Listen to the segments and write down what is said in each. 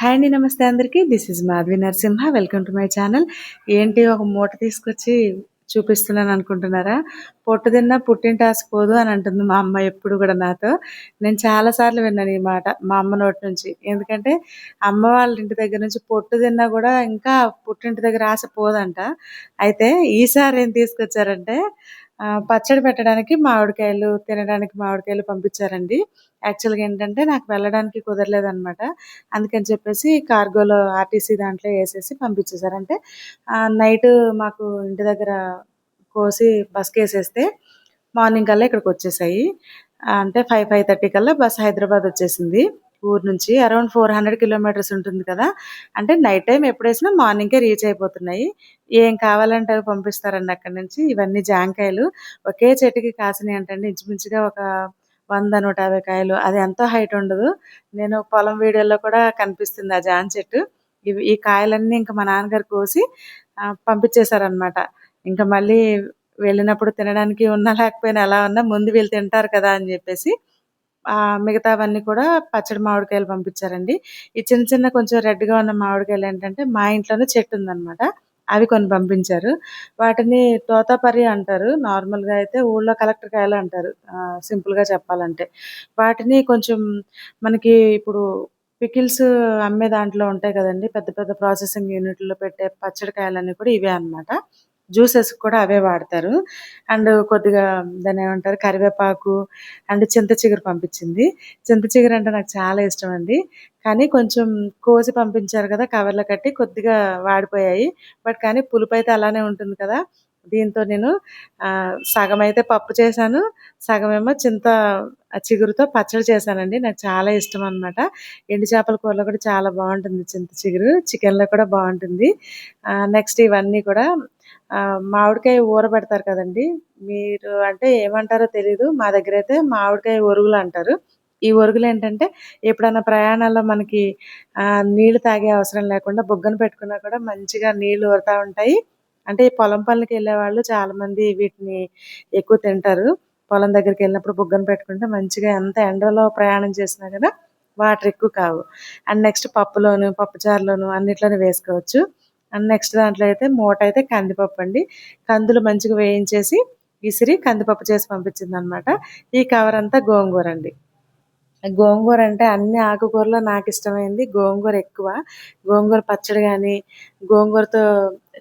Hi అండి. నమస్తే అందరికీ. This is Madhavi Narasimha. Welcome to my channel. ఏంటి ఒక మూట తీసుకొచ్చి చూపిస్తున్నాను అనుకుంటున్నారా? పొట్టు తిన్నా పుట్టింటి ఆశ పోదు అని అంటుంది మా అమ్మ ఎప్పుడు కూడా నాతో. నేను చాలా సార్లు విన్నాను ఈ మాట మా అమ్మ నోటి నుంచి. ఎందుకంటే అమ్మ వాళ్ళ ఇంటి దగ్గర నుంచి పొట్టు తిన్నా కూడా ఇంకా పుట్టింటి దగ్గర ఆశ పోదంట. అయితే ఈసారి ఏం తీసుకొచ్చారంటే పచ్చడి పెట్టడానికి మామిడికాయలు, తినడానికి మామిడికాయలు పంపించారండి. యాక్చువల్‌గా ఏంటంటే నాకు వెళ్ళడానికి కుదరలేదనమాట. అందుకని చెప్పేసి కార్గోలో ఆర్టీసీ దాంట్లో ఏసేసి పంపించేసారు. అంటే నైటు మాకు ఇంటి దగ్గర కోసి బస్‌కేసేస్తే మార్నింగ్ కల్లా ఇక్కడికొచ్చేసాయి. అంటే 5:30 కల్లా బస్ హైదరాబాద్ వచ్చేసింది. ఊరు నుంచి అరౌండ్ 400 కిలోమీటర్స్ ఉంటుంది కదా! అంటే నైట్ టైమ్ ఎప్పుడేసినా మార్నింగ్‌కే రీచ్ అయిపోతున్నాయి. ఏం కావాలంటే అవి పంపిస్తారండి అక్కడి నుంచి. ఇవన్నీ జాంకాయలు ఒకే చెట్టుకి కాసినాయంటండి ఇంచుమించుగా ఒక 100, 150 కాయలు. అది ఎంతో హైట్ ఉండదు. నేను పొలం వీడియోలో కూడా కనిపిస్తుంది ఆ జామ చెట్టు. ఈ కాయలన్నీ ఇంక మా నాన్నగారు కోసి పంపించేశారనమాట. ఇంక మళ్ళీ వెళ్ళినప్పుడు తినడానికి ఉన్నా లేకపోయినా ఎలా ఉన్నా ముందు వీళ్ళు తింటారు కదా అని జెప్పేసి మిగతావన్నీ కూడా పచ్చడి మామిడికాయలు పంపించారండి. ఈ చిన్న చిన్న కొంచెం రెడ్‌గా ఉన్న మామిడికాయలేంటంటే మా ఇంట్లోనే చెట్టుందనమాట. అవి కొన్ని పంపించారు. వాటిని తోతాపరి అంటారు. నార్మల్‌గా అయితే ఊళ్ళో కలెక్టర్ కాయలు అంటారు. సింపుల్‌గా చెప్పాలంటే. వాటిని కొంచెం మనకి ఇప్పుడు పికిల్స్ అమ్మే దాంట్లో ఉంటాయి కదండీ! పెద్ద పెద్ద ప్రాసెసింగ్ యూనిట్‌లో పెట్టే పచ్చడి కాయలన్నీ కూడా ఇవే అనమాట. జ్యూసెస్‌కి కూడా అవే వాడతారు. అండ్ కొద్దిగా దాన్నేమంటారు కరివేపాకు అండ్ చింత చిగురు పంపించింది. చింత చిగురు అంటే నాకు చాలా ఇష్టమండి. కానీ కొంచెం కోసి పంపించారు కదా! కవర్‌లో కట్టి కొద్దిగా వాడిపోయాయి. కానీ పులుపైతే అలానే ఉంటుంది కదా! దీంతో నేను సగమైతే పప్పు చేశాను. సగమేమో చిగురుతో పచ్చడి చేశానండి. నాకు చాలా ఇష్టమనమాట. ఎండు చేపల కూరలో కూడా చాలా బావుంటుంది చింత చిగురు. చికెన్‌లో కూడా బావుంటుంది. నెక్స్ట్ ఇవన్నీ కూడా మామిడికాయ ఊరబెడతారు కదండీ! మీరు అంటే ఏమంటారో తెలీదు. మా దగ్గరైతే మామిడికాయ ఒరుగులంటారు. ఈ ఒరుగులేంటంటే ఎప్పుడన్నా ప్రయాణాల్లో మనకి నీళ్లు తాగే అవసరం లేకుండా బుగ్గన పెట్టుకున్నా కూడా మంచిగా నీళ్లు ఊరుతా ఉంటాయి. అంటే ఈ పొలం పనులకెళ్ళేవాళ్ళు చాలామంది వీటిని ఎక్కువ తింటారు. పొలం దగ్గరికెళ్ళినప్పుడు బుగ్గన పెట్టుకుంటే మంచిగా ఎంత ఎండలో ప్రయాణం చేసినా గూడా వాటర్ ఎక్కువ కావు. అండ్ నెక్స్ట్ పప్పులోను, పప్పుచారులోను అన్నిట్లోనూ వేసుకోవచ్చు. అండ్ నెక్స్ట్ దాంట్లో అయితే మూటైతే కందిపప్పండి. కందులు మంచిగా వేయించేసి, ఇసిరి కందిపప్పు చేసి పంపించిందనమాట. ఈ కవరంతా గోంగూరండి. గోంగూర అంటే అన్ని ఆకుకూరలో నాకిష్టమైంది గోంగూర ఎక్కువ. గోంగూర పచ్చడి గానీ, గోంగూరతో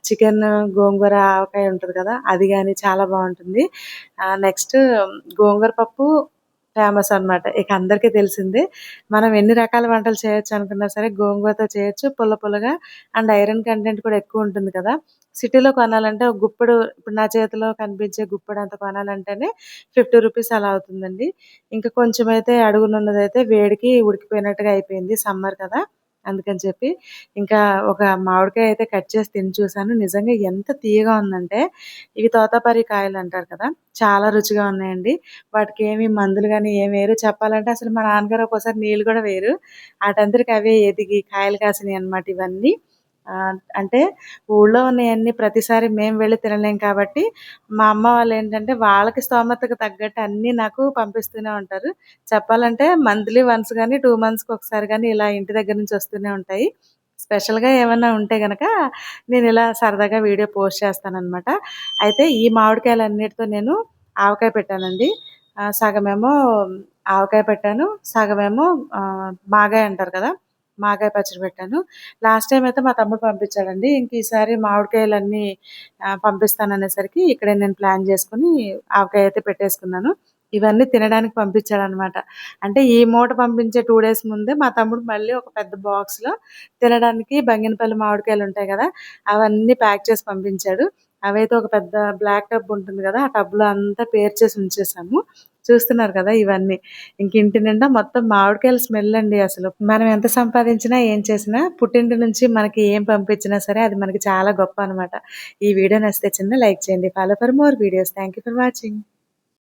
చికెను, గోంగూర ఆవకాయ ఉంటది కదా! అది గానీ చాలా బావుంటుంది. నెక్స్ట్ గోంగూర పప్పు ఫేమస్ అనమాట. ఇక అందరికీ తెలిసిందే. మనం ఎన్ని రకాల వంటలు చేయొచ్చనుకున్నా సరే గోంగూరతో చేయొచ్చు. పుల్ల పుల్లగా అండ్ ఐరన్ కంటెంట్ కూడా ఎక్కువుంటుంది కదా! సిటీలో కొనాలంటే ఒక గుప్పెడు ఇప్పుడు నా చేతిలో కనిపించే గుప్పెడంత కొనాలంటేనే రూ. 50 అలా అవుతుందండి. ఇంకా కొంచెమైతే అడుగునున్నదైతే వేడికి ఉడికిపోయినట్టుగా అయిపోయింది. సమ్మర్ కదా! అందుకని చెప్పి ఇంకా ఒక మామిడికాయ అయితే కట్ చేసి తిని చూసాను. నిజంగా ఎంత తియ్యగా ఉందంటే ఇవి తోతాపరి కాయలంటారు కదా! చాలా రుచిగా ఉన్నాయండి. వాటికేమి మందులు గాని ఏమి వేయరు. చెప్పాలంటే అసలు మా నాన్నగారు ఒక్కోసారి నీళ్ళు కూడా వేయరు. ఆటంతటికి అవే ఎదిగి కాయలు కాసినయన్నమాట ఇవన్నీ. అంటే ఊళ్ళో ఉన్నయన్నీ ప్రతిసారి మేము వెళ్లి తినలేం కాబట్టి మా అమ్మ వాళ్ళేంటంటే వాళ్ళకి స్తోమతకు తగ్గట్టు అన్నీ నాకు పంపిస్తూనే ఉంటారు. చెప్పాలంటే మంత్లీ వన్స్ గాని, 2 మంత్స్‌కి ఒకసారి గాని ఇలా ఇంటి దగ్గర నుంచి వస్తూనే ఉంటాయి. స్పెషల్‌గా ఏమన్నా ఉంటే గనక నేనిలా సరదాగా వీడియో పోస్ట్ చేస్తాననమాట. అయితే ఈ మామిడికాయలన్నిటితో నేను ఆవకాయ పెట్టానండి. సగమేమో ఆవకాయ పెట్టాను. సగమేమో మాగాయ అంటారు కదా! మాగాయ పచ్చడి పెట్టాను. లాస్ట్ టైమ్ అయితే మా తమ్ముడు పంపించాడండి. ఇంక ఈసారి మామిడికాయలన్నీ పంపిస్తాననేసరికి ఇక్కడే నేను ప్లాన్ చేసుకొని ఆవకాయ అయితే పెట్టేసుకున్నాను. ఇవన్నీ తినడానికి పంపించాడనమాట. అంటే ఈ మూట పంపించే 2 డేస్ ముందే మా తమ్ముడు మళ్ళీ ఒక పెద్ద బాక్స్‌లో తినడానికి బంగినపల్లి మామిడికాయలుంటాయి గదా! అవన్నీ ప్యాక్ చేసి పంపించాడు. అవైతే ఒక పెద్ద బ్లాక్ టబ్ ఉంటుంది గదా! ఆ టబ్‌లో అంతా పేర్చేసి ఉంచేసాము. చూస్తున్నారు కదా ఇవన్నీ. ఇంక ఇంటి నిండా మొత్తం మామిడికాయల స్మెల్ అండి అసలు. మనం ఎంత సంపాదించినా, ఏం చేసినా పుట్టింటి నుంచి మనకి ఏం పంపించినా సరే అది మనకి చాలా గొప్ప అనమాట. ఈ వీడియో నచ్చితే చిన్న లైక్ చేయండి. Follow for more videos. Thank you for watching.